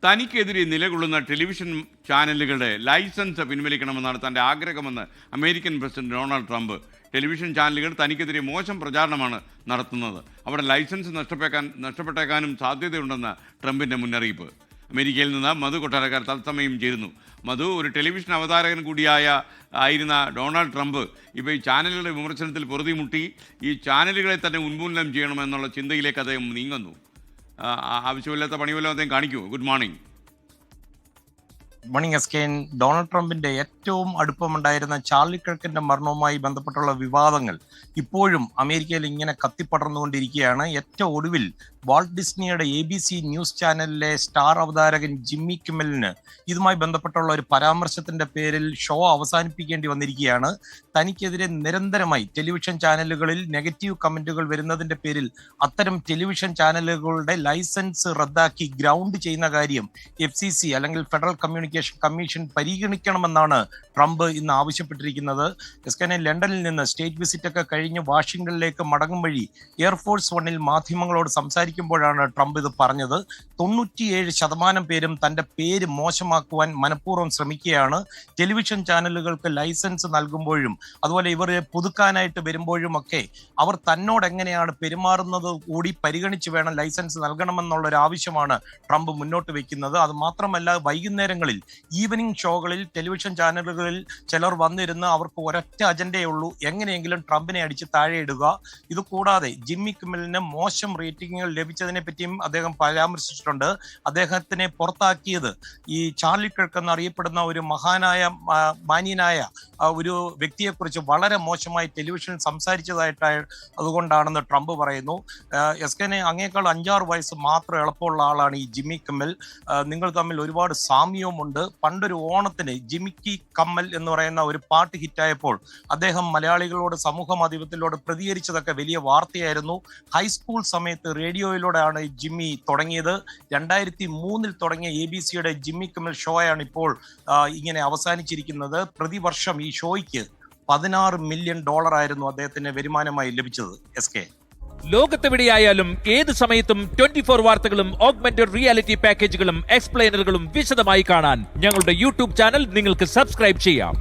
തനിക്കെതിരെ നിലകൊള്ളുന്ന ടെലിവിഷൻ ചാനലുകളുടെ ലൈസൻസ് പിൻവലിക്കണമെന്നാണ് തൻ്റെ ആഗ്രഹമെന്ന് American president Donald Trump. Television ചാനലുകൾ തനിക്കെതിരെ മോശം പ്രചാരണമാണ് നടത്തുന്നത്, അവിടെ ലൈസൻസ് നഷ്ടപ്പെട്ടേക്കാനും സാധ്യതയുണ്ടെന്ന് ട്രംപിൻ്റെ മുന്നറിയിപ്പ്. അമേരിക്കയിൽ നിന്ന് മധു കൊട്ടാരക്കാർ തത്സമയം ചേരുന്നു. മധു, ഒരു ടെലിവിഷൻ അവതാരകൻ ആയിരുന്ന ഡൊണാൾഡ് ട്രംപ് ഇപ്പോൾ ഈ ചാനലുകളുടെ വിമർശനത്തിൽ പൊറുതിമുട്ടി ഈ ചാനലുകളെ തന്നെ ഉന്മൂലനം ചെയ്യണമെന്നുള്ള ചിന്തയിലേക്ക് അദ്ദേഹം നീങ്ങുന്നു. ആവശ്യമില്ലാത്ത പണിവല്ലോ അദ്ദേഹം കാണിക്കൂ. Good morning. മോർണിംഗ് എസ്കെൻ. ഡൊണാൾഡ് ട്രംപിന്റെ ഏറ്റവും അടുപ്പമുണ്ടായിരുന്ന ചാർലി കിർക്കിന്റെ മരണവുമായി ബന്ധപ്പെട്ടുള്ള വിവാദങ്ങൾ ഇപ്പോഴും അമേരിക്കയിൽ ഇങ്ങനെ കത്തിപ്പടർന്നുകൊണ്ടിരിക്കുകയാണ്. ഏറ്റവും ഒടുവിൽ വാൾട്ട് ഡിസ്നിയുടെ ABC ന്യൂസ് ചാനലിലെ സ്റ്റാർ അവതാരകൻ ജിമ്മി കിമ്മലിന് ഇതുമായി ബന്ധപ്പെട്ടുള്ള ഒരു പരാമർശത്തിന്റെ പേരിൽ ഷോ അവസാനിപ്പിക്കേണ്ടി വന്നിരിക്കുകയാണ്. തനിക്കെതിരെ നിരന്തരമായി ടെലിവിഷൻ ചാനലുകളിൽ നെഗറ്റീവ് കമന്റുകൾ വരുന്നതിന്റെ പേരിൽ അത്തരം ടെലിവിഷൻ ചാനലുകളുടെ ലൈസൻസ് റദ്ദാക്കി ഗ്രൗണ്ട് ചെയ്യുന്ന കാര്യം FCC അല്ലെങ്കിൽ ഫെഡറൽ കമ്മ്യൂണിക്കേഷൻ കമ്മീഷൻ പരിഗണിക്കണമെന്നാണ് ട്രംപ് ഇന്ന് ആവശ്യപ്പെട്ടിരിക്കുന്നത്. എസ്കനെ ലണ്ടനിൽ നിന്ന് സ്റ്റേറ്റ് വിസിറ്റ് ഒക്കെ കഴിഞ്ഞ് വാഷിംഗ്ടണിലേക്ക് മടങ്ങും വഴി എയർഫോഴ്സ് വണ്ണിൽ മാധ്യമങ്ങളോട് സംസാരിക്കുമ്പോഴാണ് ട്രംപ് ഇത് പറഞ്ഞത്. 97% പേരും തന്റെ പേര് മോശമാക്കുവാൻ മനഃപൂർവ്വം ശ്രമിക്കുകയാണ്. ടെലിവിഷൻ ചാനലുകൾക്ക് ലൈസൻസ് നൽകുമ്പോഴും അതുപോലെ ഇവർ പുതുക്കാനായിട്ട് വരുമ്പോഴും ഒക്കെ അവർ തന്നോട് എങ്ങനെയാണ് പെരുമാറുന്നത് കൂടി പരിഗണിച്ച് വേണം ലൈസൻസ് നൽകണമെന്നുള്ള ഒരു ആവശ്യമാണ് ട്രംപ് മുന്നോട്ട് വെക്കുന്നത്. അത് മാത്രമല്ല, വൈകുന്നേരങ്ങളിൽ ഈവനിങ് ഷോകളിൽ ടെലിവിഷൻ ചാനലുകളിൽ ചിലർ വന്നിരുന്ന് അവർക്ക് ഒരൊറ്റ അജണ്ടയേ ഉള്ളൂ, എങ്ങനെയെങ്കിലും ട്രംപിനെ അടിച്ച് താഴെ ഇടുക. ഇത് കൂടാതെ ജിമ്മി കിമ്മലിന് മോശം റേറ്റിംഗുകൾ ലഭിച്ചതിനെ പറ്റിയും അദ്ദേഹം പരാമർശിച്ചിട്ടുണ്ട്. അദ്ദേഹത്തിനെ പുറത്താക്കിയത് ഈ ചാർലി കിർക്ക് എന്നറിയപ്പെടുന്ന ഒരു മാന്യനായ ഒരു വ്യക്തിയെക്കുറിച്ച് വളരെ മോശമായി ടെലിവിഷനിൽ സംസാരിച്ചതായിട്ട് അതുകൊണ്ടാണെന്ന് ട്രംപ് പറയുന്നു. എസ്കനെ, അങ്ങേക്കാൾ 5-6 വയസ്സ് മാത്രം എളുപ്പമുള്ള ആളാണ് ഈ ജിമ്മി കിമ്മൽ. നിങ്ങൾ തമ്മിൽ ഒരുപാട് സാമ്യവുമുണ്ട്. പണ്ടൊരു ഓണത്തിന് ജിമിക്കി കമ്മൽ എന്ന് പറയുന്ന ഒരു പാട്ട് ഹിറ്റായപ്പോൾ അദ്ദേഹം മലയാളികളോട് സമൂഹ മാധ്യമത്തിലൂടെ പ്രതികരിച്ചതൊക്കെ വലിയ വാർത്തയായിരുന്നു. ഹൈസ്കൂൾ സമയത്ത് റേഡിയോയിലൂടെയാണ് ജിമ്മി തുടങ്ങിയത്. 2003 തുടങ്ങിയ ABCയുടെ ജിമ്മി കിമ്മൽ ഷോയാണ് ഇപ്പോൾ ഇങ്ങനെ അവസാനിച്ചിരിക്കുന്നത്. പ്രതിവർഷം ഈ ഷോയ്ക്ക് $16 മില്യൺ ആയിരുന്നു അദ്ദേഹത്തിന് വരുമാനമായി ലഭിച്ചത്. SK, ലോകത്തെവിടെയായാലും ഏത് സമയത്തും 24 വാർത്തകളും ഓഗ്മെന്റഡ് റിയാലിറ്റി പാക്കേജുകളും എക്സ്പ്ലെയിനറുകളും വിശദമായി കാണാൻ ഞങ്ങളുടെ YouTube ചാനൽ നിങ്ങൾക്ക് സബ്സ്ക്രൈബ് ചെയ്യാം.